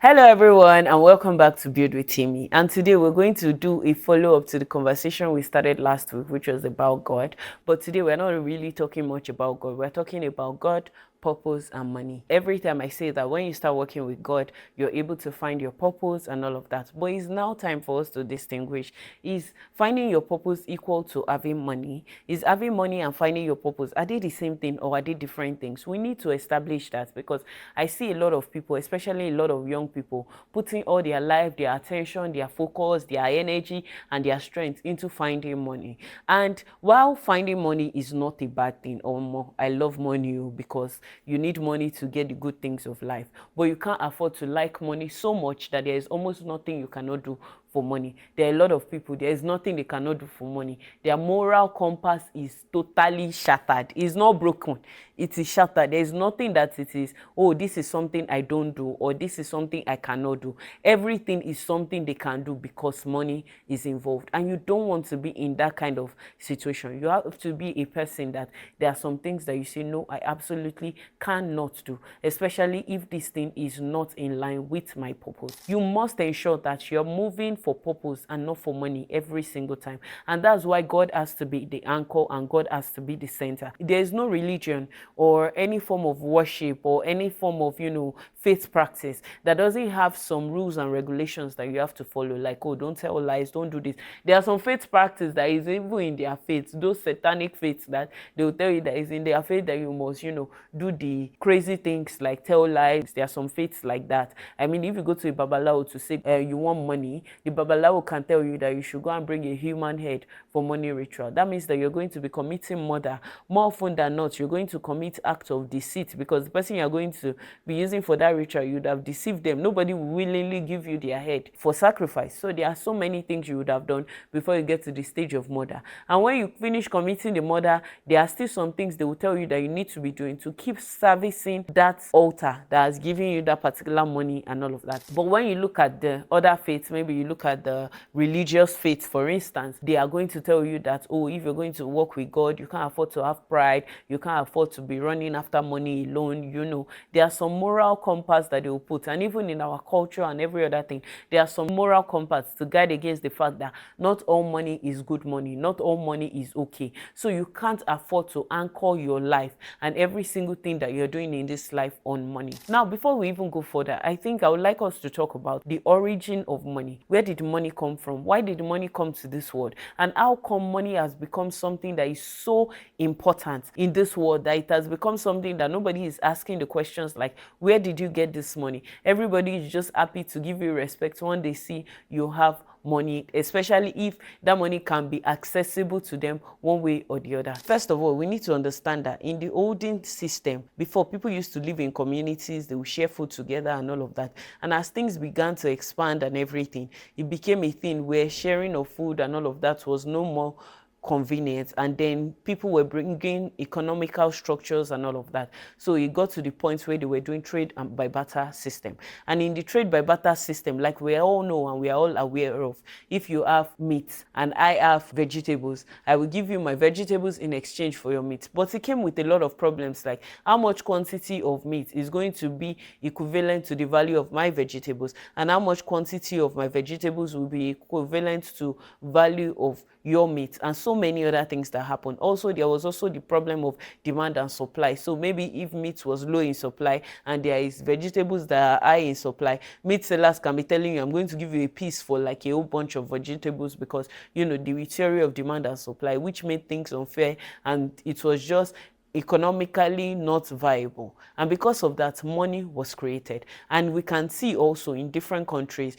Hello everyone and welcome back to Build With Temi. And today we're going to do a follow-up to the conversation we started last week, which was about God. But today we're not really talking much about God. We're talking about God, purpose and money. Every time I say that when you start working with God, you're able to find your purpose and all of that. But it's now time for us to distinguish. Is finding your purpose equal to having money? Is having money and finding your purpose, are they the same thing or are they different things? We need to establish that, because I see a lot of people, especially a lot of young people, putting all their life, their attention, their focus, their energy and their strength into finding money. And while finding money is not a bad thing, or more, I love money because you need money to get the good things of life, but you can't afford to like money so much that there is almost nothing you cannot do for money. There are a lot of people, there is nothing they cannot do for money. Their moral compass is totally shattered. It's not broken, it is shattered. There is nothing that it is, oh, this is something I don't do, or this is something I cannot do. Everything is something they can do because money is involved. And you don't want to be in that kind of situation. You have to be a person that there are some things that you say, no, I absolutely cannot do, especially if this thing is not in line with my purpose. You must ensure that you're moving for purpose and not for money every single time. And that's why God has to be the anchor and God has to be the center. There is no religion or any form of worship or any form of, faith practice that doesn't have some rules and regulations that you have to follow. Like, oh, don't tell lies, don't do this. There are some faith practice that is even in their faith, those satanic faiths that they will tell you that is in their faith that you must, do the crazy things like tell lies. There are some faiths like that. I mean, if you go to a babalawo to say you want money, the babalawo can tell you that you should go and bring a human head for money ritual. That means that you're going to be committing murder. More often than not, you're going to commit acts of deceit, because the person you're going to be using for that ritual, you'd have deceived them. Nobody will willingly give you their head for sacrifice. So there are so many things you would have done before you get to the stage of murder. And when you finish committing the murder, there are still some things they will tell you that you need to be doing to keep servicing that altar that has given you that particular money and all of that. But when you look at the other faiths, maybe you look at the religious faiths, for instance, they are going to tell you that, oh, if you're going to work with God, you can't afford to have pride, you can't afford to be running after money alone. There are some moral compass that they will put. And even in our culture and every other thing, there are some moral compass to guide against the fact that not all money is good money, not all money is okay. So you can't afford to anchor your life and every single thing that you're doing in this life on money. Now, before we even go further, I think I would like us to talk about the origin of money. Where did money come from? Why did money come to this world? And how come money has become something that is so important in this world that it has become something that nobody is asking the questions like, where did you get this money? Everybody is just happy to give you respect when they see you have money, especially if that money can be accessible to them one way or the other. First of all, we need to understand that in the olden system, before, people used to live in communities, they would share food together and all of that. And as things began to expand and everything, it became a thing where sharing of food and all of that was no more convenient, and then people were bringing economical structures and all of that. So it got to the point where they were doing trade by barter system. And in the trade by barter system, like we all know and we are all aware of, if you have meat and I have vegetables, I will give you my vegetables in exchange for your meat. But it came with a lot of problems, like how much quantity of meat is going to be equivalent to the value of my vegetables, and how much quantity of my vegetables will be equivalent to value of your meat, and so many other things that happen. Also, there was also the problem of demand and supply. So maybe if meat was low in supply and there is vegetables that are high in supply, meat sellers can be telling you, I'm going to give you a piece for like a whole bunch of vegetables, because the theory of demand and supply, which made things unfair, and it was just economically not viable. And because of that, money was created. And we can see also in different countries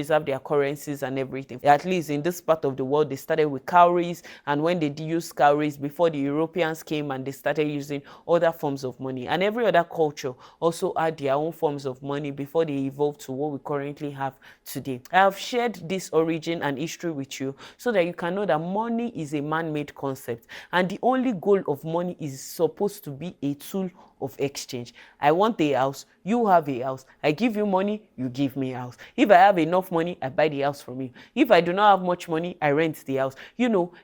have their currencies and everything. At least in this part of the world, they started with cowries, and when they used cowries before the Europeans came, and they started using other forms of money. And every other culture also had their own forms of money before they evolved to what we currently have today. I have shared this origin and history with you so that you can know that money is a man-made concept, and the only goal of money is supposed to be a tool of exchange. I want a house, You have a house, I give you money, you give me a house. If I have enough money, I buy the house from you. If I do not have much money, I rent the house.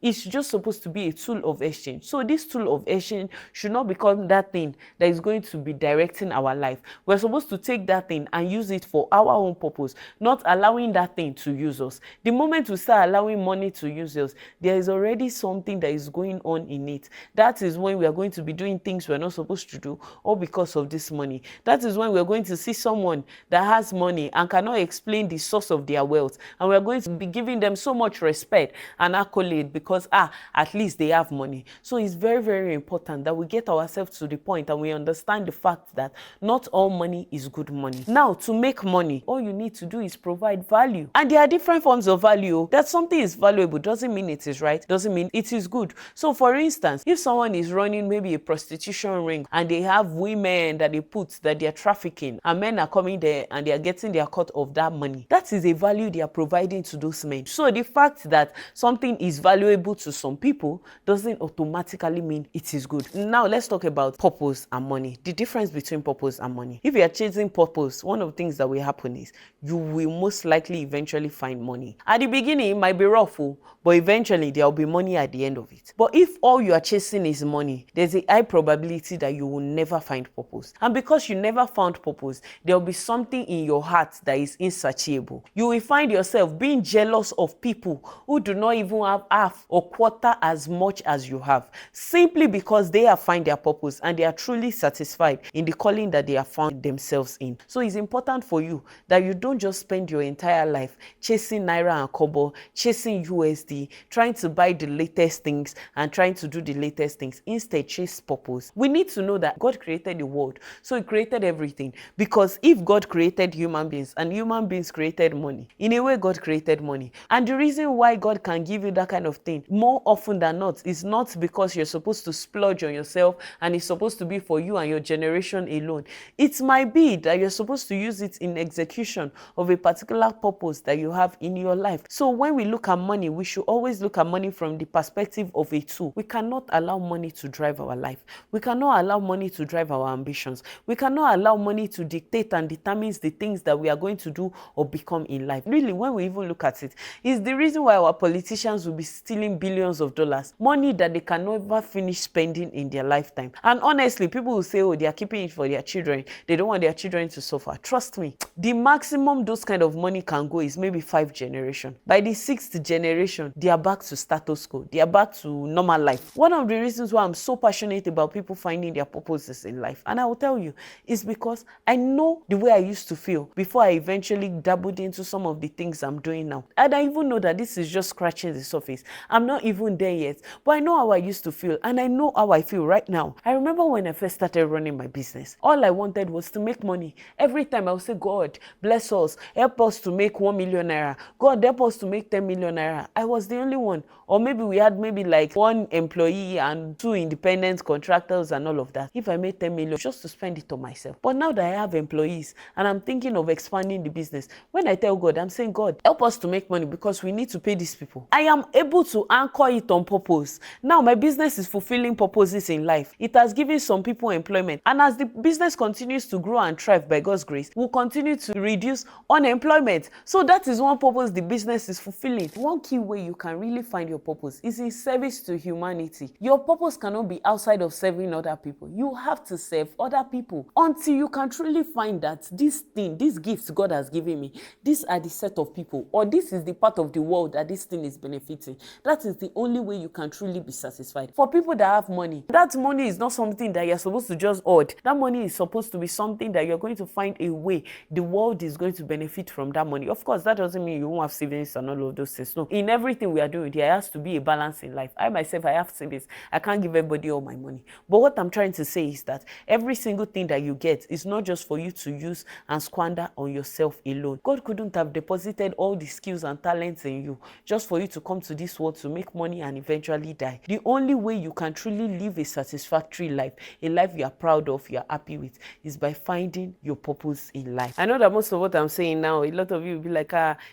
It's just supposed to be a tool of exchange. So this tool of exchange should not become that thing that is going to be directing our life. We're supposed to take that thing and use it for our own purpose, not allowing that thing to use us. The moment we start allowing money to use us, there is already something that is going on in it. That is when we are going to be doing things we're not supposed to do, all because of this money. That is when we're going to see someone that has money and cannot explain the source of their wealth, and we're going to be giving them so much respect and accolade because at least they have money. So it's very, very important that we get ourselves to the point and we understand the fact that not all money is good money. Now, to make money, all you need to do is provide value. And there are different forms of value. That something is valuable doesn't mean it is right, doesn't mean it is good. So for instance, if someone is running maybe a prostitution ring and they have women that they are trafficking, and men are coming there and they are getting their cut of that money, that is a value they are providing to those men. So the fact that something is valuable to some people doesn't automatically mean it is good. Now let's talk about purpose and money. The difference between purpose and money. If you are chasing purpose, one of the things that will happen is you will most likely eventually find money. At the beginning, it might be rough, but eventually there will be money at the end of it. But if all you are chasing is money, there's a high probability that you will never find purpose. And because you never found purpose, there will be something in your heart that is insatiable. You will find yourself being jealous of people who do not even have half or quarter as much as you have, simply because they have found their purpose and they are truly satisfied in the calling that they have found themselves in. So it's important for you that you don't just spend your entire life chasing Naira and Kobo, chasing USD, trying to buy the latest things and trying to do the latest things. Instead, chase purpose. We need to know that God created the world, so He created everything. Because if God created human beings and human beings created money, in a way God created money. And the reason why God can give you that kind of thing more often than not is not because you're supposed to splurge on yourself and it's supposed to be for you and your generation alone. It might be that you're supposed to use it in execution of a particular purpose that you have in your life. So when we look at money, we should always look at money from the perspective of a tool. We cannot allow money to drive our life. We cannot allow money to drive our ambitions. We cannot allow money to dictate and determine the things that we are going to do or become in life. Really, when we even look at it, is the reason why our politicians will be stealing billions of dollars, money that they can never finish spending in their lifetime. And honestly, people will say, oh, they are keeping it for their children. They don't want their children to suffer. Trust me, the maximum those kind of money can go is maybe 5 generations. By the 6th generation, they are back to status quo. They are back to normal life. One of the reasons why I'm so passionate about people finding their purposes in life, and I will tell you, is because I know the way I used to feel before I eventually dabbled into some of the things I'm doing now. And I even know that this is just scratching the surface. I'm not even there yet, but I know how I used to feel and I know how I feel right now. I remember when I first started running my business, all I wanted was to make money. Every time I would say, God, bless us, help us to make 1 million naira. God, help us to make 10 million naira. I was the only one. Or maybe we had like 1 employee and 2 independent contractors and all of that. If I made 10 million, just to spend it on myself. But now that I have employees and I'm thinking of expanding the business, when I tell God, I'm saying, God, help us to make money because we need to pay these people. I am able to anchor it on purpose. Now my business is fulfilling purposes in life. It has given some people employment. And as the business continues to grow and thrive by God's grace, we'll continue to reduce unemployment. So that is one purpose the business is fulfilling. One key way you can really find your purpose is in service to humanity. Your purpose cannot be outside of serving other people. You have to serve other people until you can truly find that this thing, these gifts God has given me, these are the set of people, or this is the part of the world that this thing is benefiting. That is the only way you can truly be satisfied. For people that have money, that money is not something that you're supposed to just hoard. That money is supposed to be something that you're going to find a way the world is going to benefit from that money. Of course, that doesn't mean you won't have savings and all of those things. No, in everything we are doing, there has to be a balance in life. I myself, I have savings. I can't give everybody all my money. But what I'm trying to say is that every single thing that you get is not just for you to use and squander on yourself alone. God couldn't have deposited all the skills and talents in you just for you to come to this world to make money and eventually die. The only way you can truly live a satisfactory life, a life you are proud of, you are happy with, is by finding your purpose in life. I know that most of what I'm saying now, a lot of you will be like,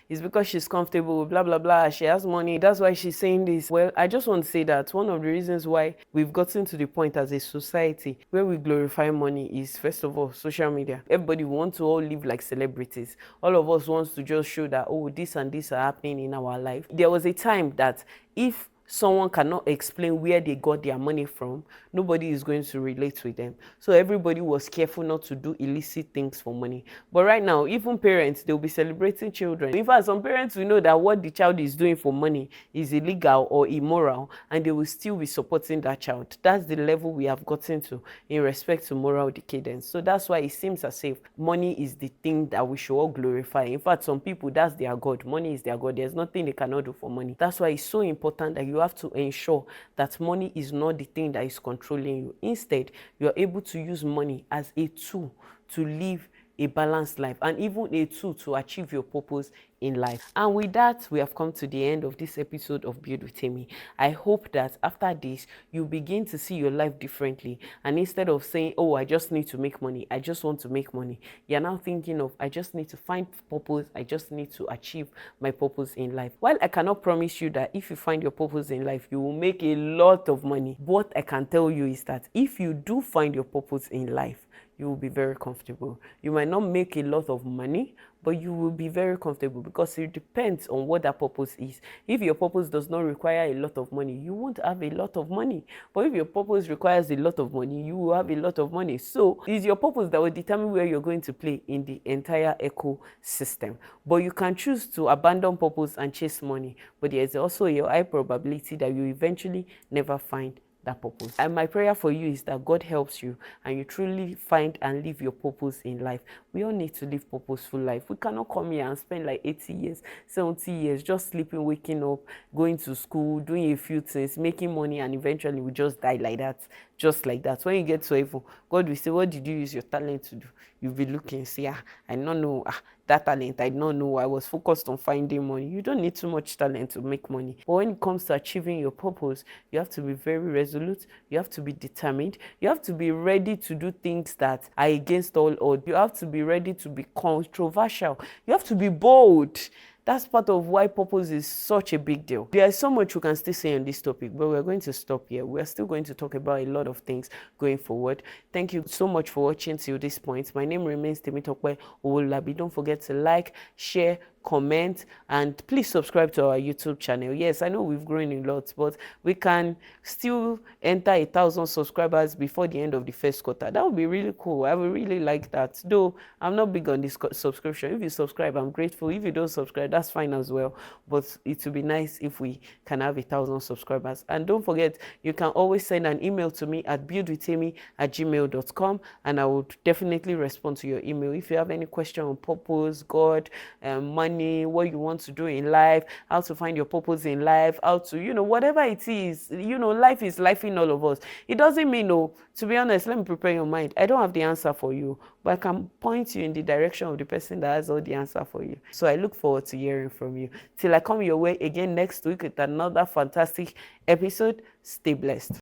it's because she's comfortable, blah, blah, blah, she has money, that's why she's saying this. Well, I just want to say that one of the reasons why we've gotten to the point as a society where we glorify money is, first of all, for social media. Everybody wants to all live like celebrities. All of us wants to just show that, oh, this and this are happening in our life. There was a time that if someone cannot explain where they got their money from, nobody is going to relate with them. So everybody was careful not to do illicit things for money. But right now, even parents, they'll be celebrating children. In fact, some parents will know that what the child is doing for money is illegal or immoral, and they will still be supporting that child. That's the level we have gotten to in respect to moral decadence. So that's why it seems as if money is the thing that we should all glorify. In fact, some people, that's their God. Money is their God. There's nothing they cannot do for money. That's why it's so important that you have to ensure that money is not the thing that is controlling you. Instead, you are able to use money as a tool to live a balanced life, and even a tool to achieve your purpose in life. And with that, we have come to the end of this episode of Build With Temi. I hope that after this, you begin to see your life differently. And instead of saying, oh, I just need to make money, I just want to make money, you're now thinking of, I just need to find purpose, I just need to achieve my purpose in life. While I cannot promise you that if you find your purpose in life, you will make a lot of money, what I can tell you is that if you do find your purpose in life, you will be very comfortable. You might not make a lot of money, but you will be very comfortable because it depends on what that purpose is. If your purpose does not require a lot of money, you won't have a lot of money. But if your purpose requires a lot of money, you will have a lot of money. So it's your purpose that will determine where you're going to play in the entire ecosystem. But you can choose to abandon purpose and chase money. But there's also a high probability that you eventually never find that purpose. And my prayer for you is that God helps you and you truly find and live your purpose in life. We all need to live purposeful life. We cannot come here and spend like 80 years, 70 years just sleeping, waking up, going to school, doing a few things, making money, and eventually we just die like that, just like that. When you get to heaven, God will say, what did you use your talent to do? You'll be looking, say, I don't know, that talent, I don't know, I was focused on finding money. You don't need too much talent to make money. But when it comes to achieving your purpose, you have to be very resolute, you have to be determined, you have to be ready to do things that are against all odds. You have to be ready to be controversial. You have to be bold. That's part of why purpose is such a big deal. There is so much we can still say on this topic, but we're going to stop here. We're still going to talk about a lot of things going forward. Thank you so much for watching till this point. My name remains Temitope Owolabi. Don't forget to like, share, comment, and please subscribe to our YouTube channel. Yes, I know we've grown a lot, but we can still enter 1,000 subscribers before the end of the first quarter. That would be really cool. I would really like that. Though I'm not big on this subscription. If you subscribe, I'm grateful. If you don't subscribe, that's fine as well. But it would be nice if we can have 1,000 subscribers. And don't forget, you can always send an email to me at buildwithtemi@gmail.com, and I would definitely respond to your email. If you have any question on purpose, God, money, what you want to do in life, how to find your purpose in life, how to, whatever it is, life is life in all of us. It doesn't mean, to be honest, let me prepare your mind. I don't have the answer for you, but I can point you in the direction of the person that has all the answer for you. So I look forward to hearing from you. Till I come your way again next week with another fantastic episode, stay blessed.